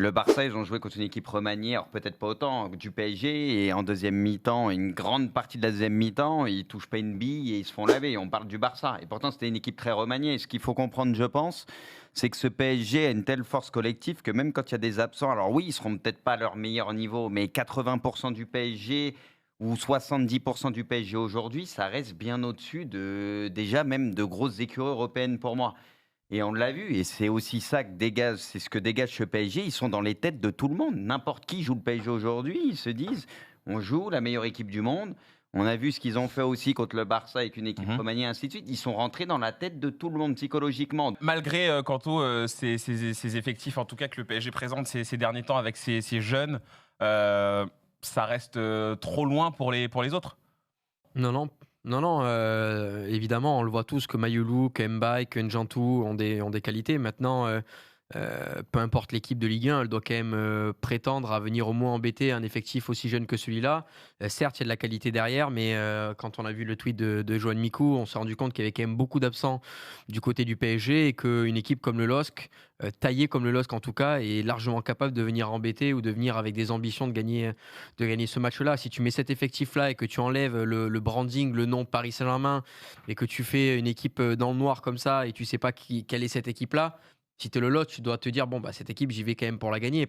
Le Barça, ils ont joué contre une équipe remaniée, alors peut-être pas autant du PSG, et en deuxième mi-temps, une grande partie de la deuxième mi-temps, ils touchent pas une bille et ils se font laver. On parle du Barça. Et pourtant, c'était une équipe très remaniée. Et ce qu'il faut comprendre, je pense, c'est que ce PSG a une telle force collective que même quand il y a des absents, alors oui, ils seront peut-être pas à leur meilleur niveau, mais 80% du PSG ou 70% du PSG aujourd'hui, ça reste bien au-dessus de déjà même de grosses écuries européennes pour moi. Et on l'a vu, et c'est aussi ça que dégage, c'est ce que dégage ce PSG. Ils sont dans les têtes de tout le monde. N'importe qui joue le PSG aujourd'hui, ils se disent, on joue la meilleure équipe du monde. On a vu ce qu'ils ont fait aussi contre le Barça avec une équipe Mhm. remaniée, ainsi de suite. Ils sont rentrés dans la tête de tout le monde psychologiquement. Malgré, Kanto, ces effectifs, en tout cas, que le PSG présente ces derniers temps avec ces jeunes, euh, ça reste trop loin pour les autres. Non, non, non, non, évidemment, on le voit tous que Mayulu, que Mbaye, que N'Jantou ont des qualités. Maintenant, peu importe l'équipe de Ligue 1, elle doit quand même prétendre à venir au moins embêter un effectif aussi jeune que celui-là. Certes, il y a de la qualité derrière, mais quand on a vu le tweet de Joan Mikou, on s'est rendu compte qu'il y avait quand même beaucoup d'absents du côté du PSG et qu'une équipe comme le LOSC, taillée comme le LOSC en tout cas, est largement capable de venir embêter ou de venir avec des ambitions de gagner ce match-là. Si tu mets cet effectif-là et que tu enlèves le branding, le nom Paris Saint-Germain et que tu fais une équipe dans le noir comme ça et tu sais pas quelle est cette équipe-là, si tu es le lot, tu dois te dire, bon, bah, cette équipe, j'y vais quand même pour la gagner.